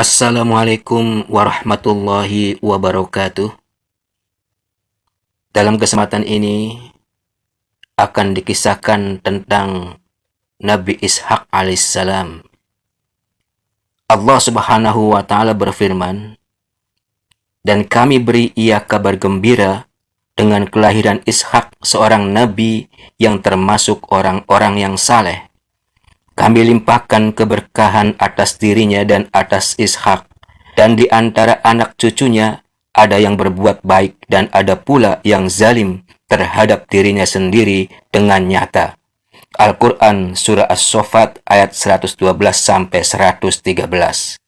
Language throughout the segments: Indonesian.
Assalamualaikum warahmatullahi wabarakatuh. Dalam kesempatan ini akan dikisahkan tentang Nabi Ishak alaihissalam. Allah Subhanahu wa taala berfirman, "Dan kami beri ia kabar gembira dengan kelahiran Ishak, seorang nabi yang termasuk orang-orang yang saleh. Kami limpahkan keberkahan atas dirinya dan atas Ishak, dan di antara anak cucunya ada yang berbuat baik dan ada pula yang zalim terhadap dirinya sendiri dengan nyata." Al-Quran Surah As-Saffat ayat 112-113.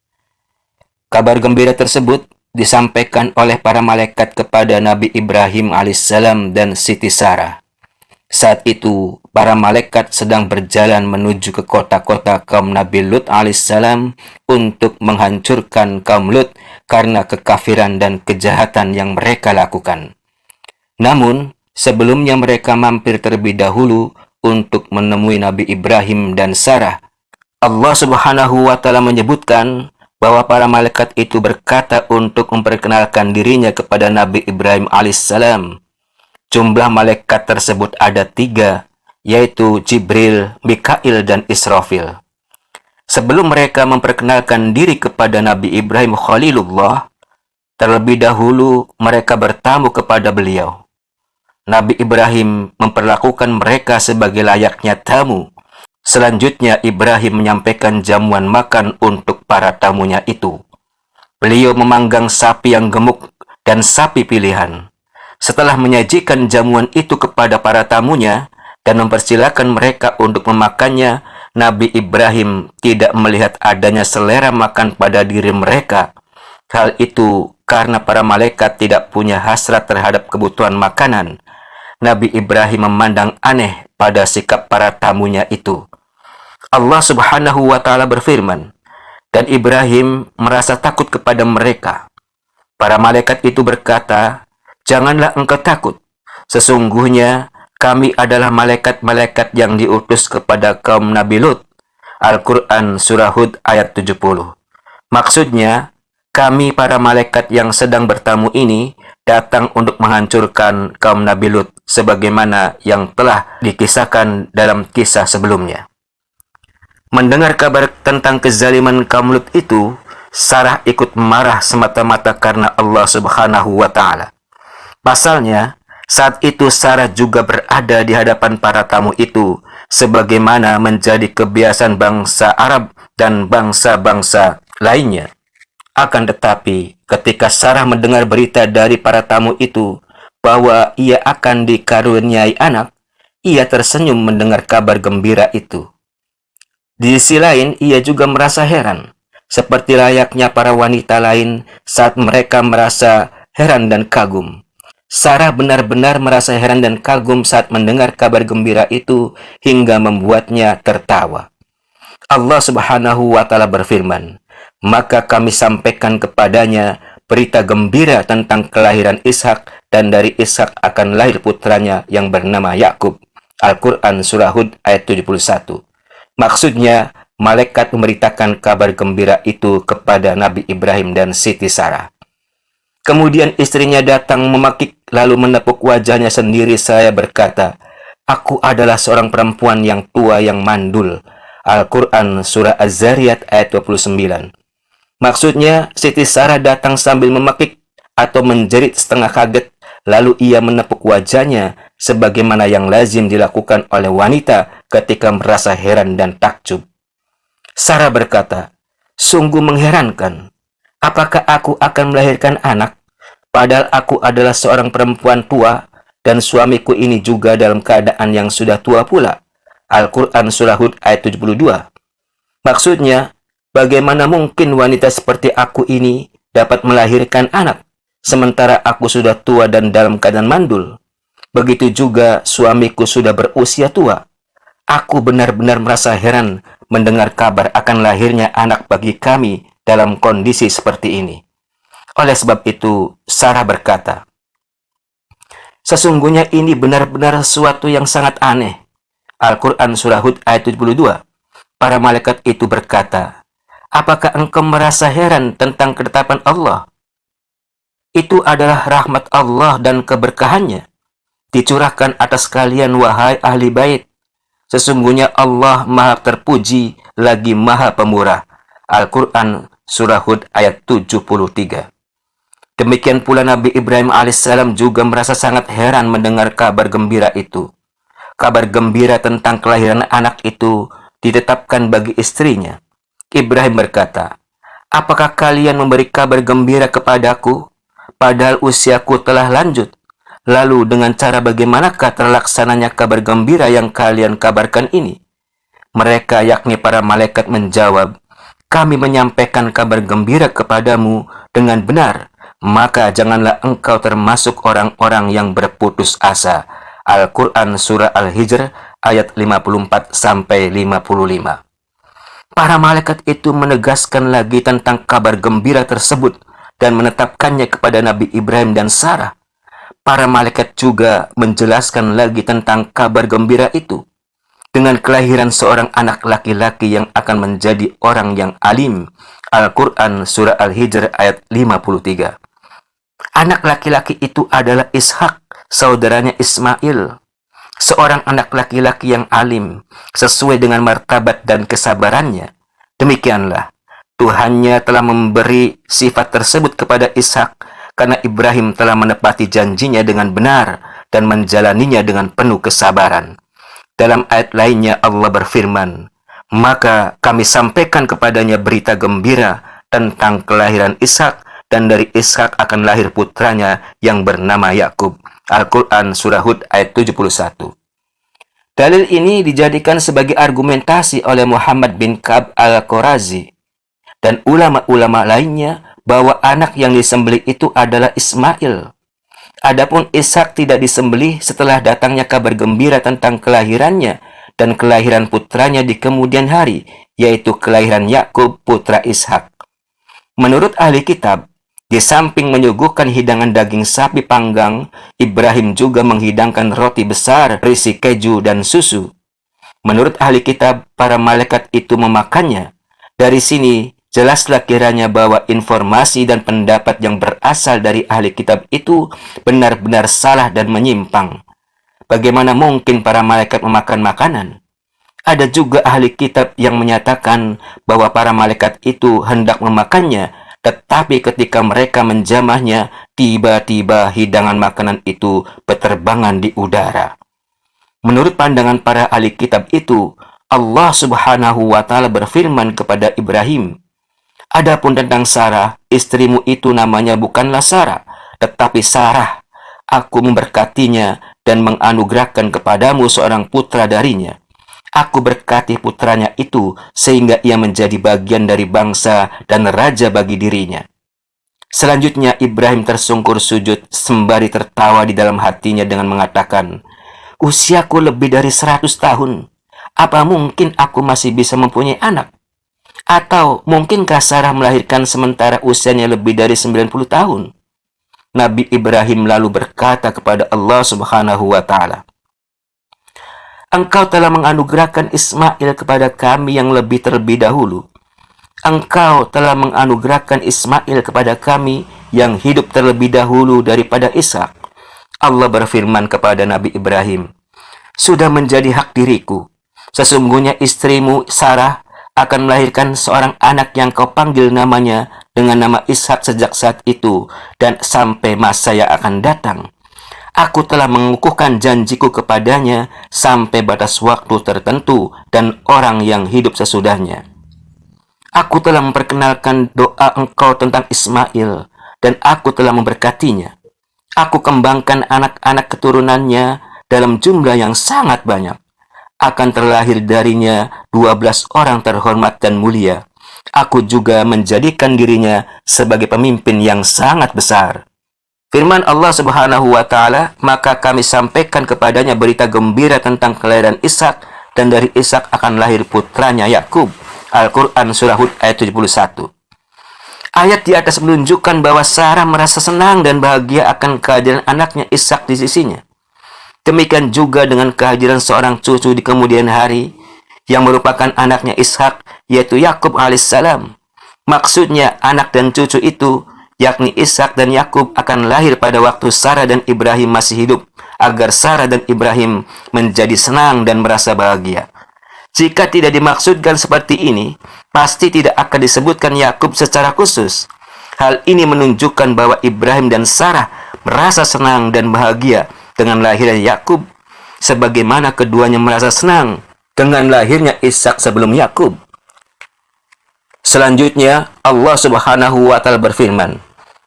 Kabar gembira tersebut disampaikan oleh para malaikat kepada Nabi Ibrahim alaihissalam dan Siti Sarah. Saat itu, para malaikat sedang berjalan menuju ke kota-kota kaum Nabi Lut alaihissalam untuk menghancurkan kaum Lut karena kekafiran dan kejahatan yang mereka lakukan. Namun, sebelumnya mereka mampir terlebih dahulu untuk menemui Nabi Ibrahim dan Sarah. Allah Subhanahu wa taala menyebutkan bahwa para malaikat itu berkata untuk memperkenalkan dirinya kepada Nabi Ibrahim alaihissalam. Jumlah malaikat tersebut ada 3, yaitu Jibril, Mikail, dan Israfil. Sebelum mereka memperkenalkan diri kepada Nabi Ibrahim Khalilullah, terlebih dahulu mereka bertamu kepada beliau. Nabi Ibrahim memperlakukan mereka sebagai layaknya tamu. Selanjutnya Ibrahim menyampaikan jamuan makan untuk para tamunya itu. Beliau memanggang sapi yang gemuk dan sapi pilihan. Setelah menyajikan jamuan itu kepada para tamunya dan mempersilakan mereka untuk memakannya, Nabi Ibrahim tidak melihat adanya selera makan pada diri mereka. Hal itu karena para malaikat tidak punya hasrat terhadap kebutuhan makanan. Nabi Ibrahim memandang aneh pada sikap para tamunya itu. Allah Subhanahu wa taala berfirman, "Dan Ibrahim merasa takut kepada mereka." Para malaikat itu berkata, "Janganlah engkau takut. Sesungguhnya kami adalah malaikat-malaikat yang diutus kepada kaum Nabi Lut." Al-Quran Surah Hud ayat 70. Maksudnya, kami para malaikat yang sedang bertamu ini datang untuk menghancurkan kaum Nabi Lut sebagaimana yang telah dikisahkan dalam kisah sebelumnya. Mendengar kabar tentang kezaliman kaum Lut itu, Sarah ikut marah semata-mata karena Allah Subhanahu wa taala. Pasalnya, saat itu Sarah juga berada di hadapan para tamu itu, sebagaimana menjadi kebiasaan bangsa Arab dan bangsa-bangsa lainnya. Akan tetapi, ketika Sarah mendengar berita dari para tamu itu bahwa ia akan dikaruniai anak, ia tersenyum mendengar kabar gembira itu. Di sisi lain, ia juga merasa heran, seperti layaknya para wanita lain saat mereka merasa heran dan kagum. Sarah benar-benar merasa heran dan kagum saat mendengar kabar gembira itu hingga membuatnya tertawa. Allah Subhanahu wa taala berfirman, "Maka kami sampaikan kepadanya berita gembira tentang kelahiran Ishak, dan dari Ishak akan lahir putranya yang bernama Yakub." Al-Quran Surah Hud ayat 71. Maksudnya, malaikat memberitakan kabar gembira itu kepada Nabi Ibrahim dan Siti Sarah. Kemudian istrinya datang memakik lalu menepuk wajahnya sendiri. Saya berkata, "Aku adalah seorang perempuan yang tua yang mandul." Al-Quran Surah Az-Zariyat ayat 29. Maksudnya, Siti Sarah datang sambil memakik atau menjerit setengah kaget, lalu ia menepuk wajahnya sebagaimana yang lazim dilakukan oleh wanita ketika merasa heran dan takjub. Sarah berkata, "Sungguh mengherankan. Apakah aku akan melahirkan anak, padahal aku adalah seorang perempuan tua dan suamiku ini juga dalam keadaan yang sudah tua pula." Al-Quran Surah Hud ayat 72. Maksudnya, bagaimana mungkin wanita seperti aku ini dapat melahirkan anak, sementara aku sudah tua dan dalam keadaan mandul? Begitu juga suamiku sudah berusia tua. Aku benar-benar merasa heran mendengar kabar akan lahirnya anak bagi kami dalam kondisi seperti ini. Oleh sebab itu, Sarah berkata, "Sesungguhnya ini benar-benar sesuatu yang sangat aneh." Al-Quran Surah Hud ayat 72. Para malaikat itu berkata, Apakah engkau merasa heran tentang ketetapan Allah? Itu adalah rahmat Allah dan keberkahannya, dicurahkan atas kalian wahai ahli bait. Sesungguhnya Allah maha terpuji lagi maha pemurah. Al-Quran Surah Hud ayat 73. Demikian pula Nabi Ibrahim alaihissalam juga merasa sangat heran mendengar kabar gembira itu. Kabar gembira tentang kelahiran anak itu ditetapkan bagi istrinya. Ibrahim berkata, "Apakah kalian memberi kabar gembira kepadaku, padahal usiaku telah lanjut? Lalu dengan cara bagaimanakah terlaksananya kabar gembira yang kalian kabarkan ini?" Mereka yakni para malaikat menjawab, "Kami menyampaikan kabar gembira kepadamu dengan benar, maka janganlah engkau termasuk orang-orang yang berputus asa." Al-Quran Surah Al-Hijr ayat 54-55. Para malaikat itu menegaskan lagi tentang kabar gembira tersebut dan menetapkannya kepada Nabi Ibrahim dan Sarah. Para malaikat juga menjelaskan lagi tentang kabar gembira itu dengan kelahiran seorang anak laki-laki yang akan menjadi orang yang alim. Al-Quran Surah Al-Hijr ayat 53. Anak laki-laki itu adalah Ishak, saudaranya Ismail. Seorang anak laki-laki yang alim, sesuai dengan martabat dan kesabarannya. Demikianlah, Tuhannya telah memberi sifat tersebut kepada Ishak, karena Ibrahim telah menepati janjinya dengan benar dan menjalaninya dengan penuh kesabaran. Dalam ayat lainnya Allah berfirman, "Maka kami sampaikan kepadanya berita gembira tentang kelahiran Ishak, dan dari Ishak akan lahir putranya yang bernama Yakub." Al-Quran Surah Hud ayat 71. Dalil ini dijadikan sebagai argumentasi oleh Muhammad bin Ka'ab al-Qurazi dan ulama-ulama lainnya bahwa anak yang disembelih itu adalah Ismail. Adapun Ishak tidak disembelih setelah datangnya kabar gembira tentang kelahirannya dan kelahiran putranya di kemudian hari, yaitu kelahiran Yakub putra Ishak. Menurut ahli kitab, di samping menyuguhkan hidangan daging sapi panggang, Ibrahim juga menghidangkan roti besar berisi keju dan susu. Menurut ahli kitab, para malaikat itu memakannya. Dari sini, jelaslah kiranya bahwa informasi dan pendapat yang berasal dari ahli kitab itu benar-benar salah dan menyimpang. Bagaimana mungkin para malaikat memakan makanan? Ada juga ahli kitab yang menyatakan bahwa para malaikat itu hendak memakannya, tetapi ketika mereka menjamahnya, tiba-tiba hidangan makanan itu berterbangan di udara. Menurut pandangan para ahli kitab itu, Allah Subhanahu wa Ta'ala berfirman kepada Ibrahim, "Adapun tentang Sarah, istrimu itu namanya bukanlah Sarah, tetapi Sarah. Aku memberkatinya dan menganugerahkan kepadamu seorang putra darinya. Aku berkati putranya itu sehingga ia menjadi bagian dari bangsa dan raja bagi dirinya." Selanjutnya Ibrahim tersungkur sujud sembari tertawa di dalam hatinya dengan mengatakan, "Usiaku lebih dari 100 tahun. Apa mungkin aku masih bisa mempunyai anak? Atau mungkinkah Sarah melahirkan sementara usianya lebih dari 90 tahun?" Nabi Ibrahim lalu berkata kepada Allah Subhanahu wa Ta'ala, "Engkau telah menganugerahkan Ismail kepada kami yang lebih terlebih dahulu. Engkau telah menganugerahkan Ismail kepada kami yang hidup terlebih dahulu daripada Ishak." Allah berfirman kepada Nabi Ibrahim, "Sudah menjadi hak diriku. Sesungguhnya istrimu Sarah akan melahirkan seorang anak yang kau panggil namanya dengan nama Ishak sejak saat itu dan sampai masa yang akan datang. Aku telah mengukuhkan janjiku kepadanya sampai batas waktu tertentu dan orang yang hidup sesudahnya. Aku telah memperkenalkan doa engkau tentang Ismail dan aku telah memberkatinya. Aku kembangkan anak-anak keturunannya dalam jumlah yang sangat banyak. Akan terlahir darinya 12 orang terhormat dan mulia. Aku juga menjadikan dirinya sebagai pemimpin yang sangat besar." Firman Allah Subhanahu wa Ta'ala, "Maka kami sampaikan kepadanya berita gembira tentang kelahiran Ishak, dan dari Ishak akan lahir putranya Yakub." Al-Quran Surah Hud ayat 71. Ayat di atas menunjukkan bahwa Sarah merasa senang dan bahagia akan kehadiran anaknya Ishak di sisinya. Demikian juga dengan kehadiran seorang cucu di kemudian hari yang merupakan anaknya Ishak, yaitu Yakub alaihissalam. Maksudnya anak dan cucu itu, yakni Ishak dan Yakub, akan lahir pada waktu Sarah dan Ibrahim masih hidup, agar Sarah dan Ibrahim menjadi senang dan merasa bahagia. Jika tidak dimaksudkan seperti ini, pasti tidak akan disebutkan Yakub secara khusus. Hal ini menunjukkan bahwa Ibrahim dan Sarah merasa senang dan bahagia dengan lahirnya Yakub, sebagaimana keduanya merasa senang dengan lahirnya Ishak sebelum Yakub. Selanjutnya, Allah Subhanahu wa Ta'ala berfirman,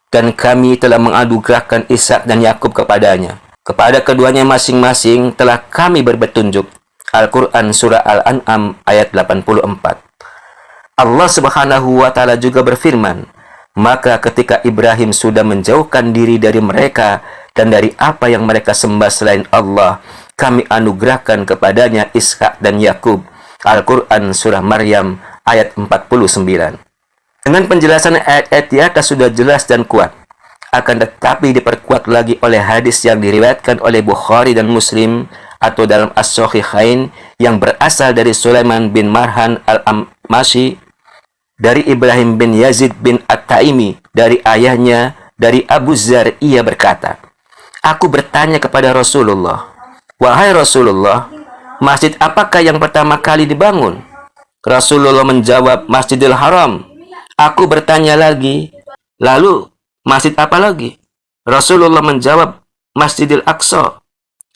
"Dan kami telah menganugerahkan Ishak dan Yakub kepadanya. Kepada keduanya masing-masing telah kami berpetunjuk." Al-Quran Surah Al-An'am ayat 84. Allah Subhanahu wa Ta'ala juga berfirman, "Maka ketika Ibrahim sudah menjauhkan diri dari mereka dan dari apa yang mereka sembah selain Allah, kami anugerahkan kepadanya Ishak dan Yakub." Al-Quran Surah Maryam ayat 49. Dengan penjelasan ayat-ayat di atas sudah jelas dan kuat, akan tetapi diperkuat lagi oleh hadis yang diriwayatkan oleh Bukhari dan Muslim atau dalam As-Sahihain yang berasal dari Sulaiman bin Marhan al-Amashi dari Ibrahim bin Yazid bin At-Taimi dari ayahnya dari Abu Dzar. Ia berkata, "Aku bertanya kepada Rasulullah, 'Wahai Rasulullah, masjid apakah yang pertama kali dibangun?' Rasulullah menjawab, 'Masjidil Haram.' Aku bertanya lagi, 'Lalu masjid apa lagi?' Rasulullah menjawab, 'Masjidil Aqsa.'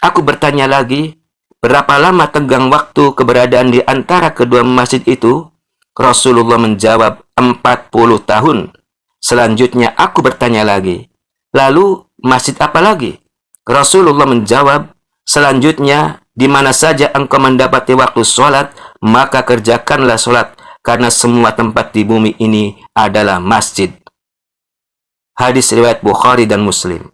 Aku bertanya lagi, 'Berapa lama tenggang waktu keberadaan di antara kedua masjid itu?' Rasulullah menjawab, 40 tahun. Selanjutnya aku bertanya lagi, 'Lalu masjid apa lagi?' Rasulullah menjawab, 'Selanjutnya, di mana saja engkau mendapati waktu sholat, maka kerjakanlah sholat, karena semua tempat di bumi ini adalah masjid." Hadis riwayat Bukhari dan Muslim.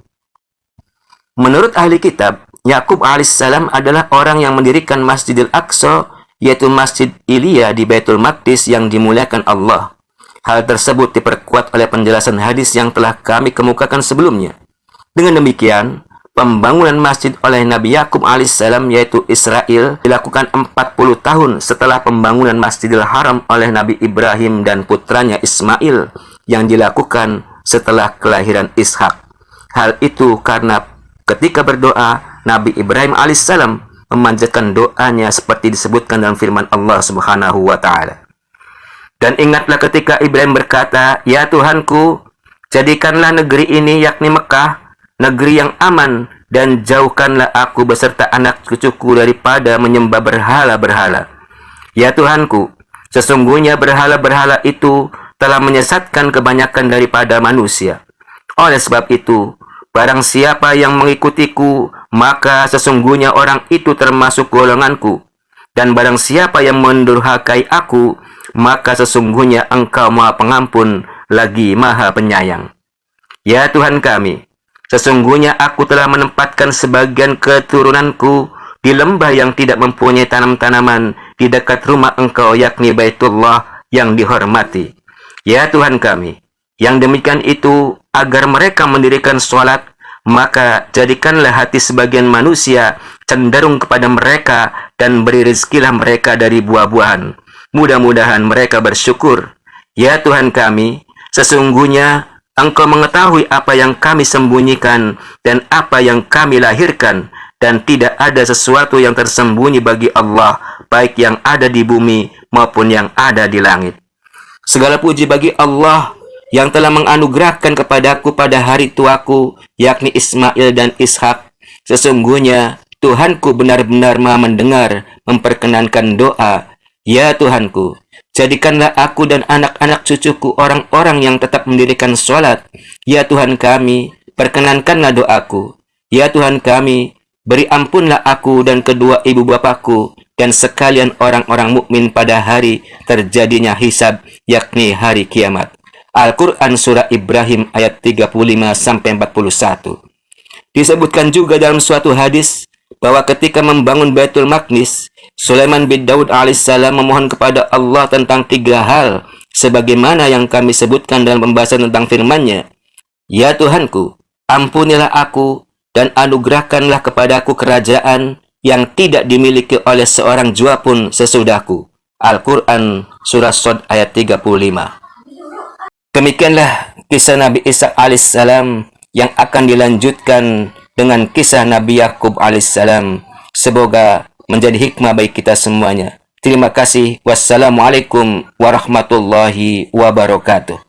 Menurut ahli kitab, Yakub alaihissalam adalah orang yang mendirikan Masjidil Aqsa, yaitu Masjid Ilya di Baitul Maqdis yang dimuliakan Allah. Hal tersebut diperkuat oleh penjelasan hadis yang telah kami kemukakan sebelumnya. Dengan demikian, pembangunan masjid oleh Nabi Yakub alaihissalam, yaitu Israel, dilakukan 40 tahun setelah pembangunan Masjidil Haram oleh Nabi Ibrahim dan putranya Ismail yang dilakukan setelah kelahiran Ishak. Hal itu karena ketika berdoa, Nabi Ibrahim alaihissalam memanjatkan doanya seperti disebutkan dalam firman Allah Subhanahu wa Ta'ala. "Dan ingatlah ketika Ibrahim berkata, 'Ya Tuhanku, jadikanlah negeri ini, yakni Mekah, negeri yang aman, dan jauhkanlah aku beserta anak cucuku daripada menyembah berhala-berhala. Ya Tuhanku, sesungguhnya berhala-berhala itu telah menyesatkan kebanyakan daripada manusia. Oleh sebab itu, barang siapa yang mengikutiku, maka sesungguhnya orang itu termasuk golonganku. Dan barang siapa yang mendurhakai aku, maka sesungguhnya Engkau Maha Pengampun lagi Maha Penyayang. Ya Tuhan kami, sesungguhnya aku telah menempatkan sebagian keturunanku di lembah yang tidak mempunyai tanam-tanaman di dekat rumah Engkau, yakni Baitullah yang dihormati. Ya Tuhan kami, yang demikian itu agar mereka mendirikan sholat, maka jadikanlah hati sebagian manusia cenderung kepada mereka dan beri rizkilah mereka dari buah-buahan. Mudah-mudahan mereka bersyukur. Ya Tuhan kami, sesungguhnya Engkau mengetahui apa yang kami sembunyikan dan apa yang kami lahirkan, dan tidak ada sesuatu yang tersembunyi bagi Allah, baik yang ada di bumi maupun yang ada di langit. Segala puji bagi Allah yang telah menganugerahkan kepadaku pada hari tuaku, yakni Ismail dan Ishak. Sesungguhnya Tuhanku benar-benar Maha mendengar, memperkenankan doa. Ya Tuhanku, jadikanlah aku dan anak-anak cucuku orang-orang yang tetap mendirikan sholat. Ya Tuhan kami, perkenankanlah doaku. Ya Tuhan kami, beri ampunlah aku dan kedua ibu bapakku dan sekalian orang-orang mukmin pada hari terjadinya hisab, yakni hari kiamat. Al-Quran Surah Ibrahim ayat 35-41. Disebutkan juga dalam suatu hadis bahwa ketika membangun Baitul Maqdis, Sulaiman bin Daud alaihissalam memohon kepada Allah tentang 3 hal, sebagaimana yang kami sebutkan dalam pembahasan tentang firman-Nya. Ya Tuhanku, ampunilah aku dan anugerahkanlah kepadaku kerajaan yang tidak dimiliki oleh seorang jua pun sesudahku. Al-Quran Surah Shad ayat 35. Demikianlah kisah Nabi Ishak alaihissalam yang akan dilanjutkan dengan kisah Nabi Yakub alaihissalam. Semoga menjadi hikmah bagi kita semuanya. Terima kasih. Wassalamualaikum warahmatullahi wabarakatuh.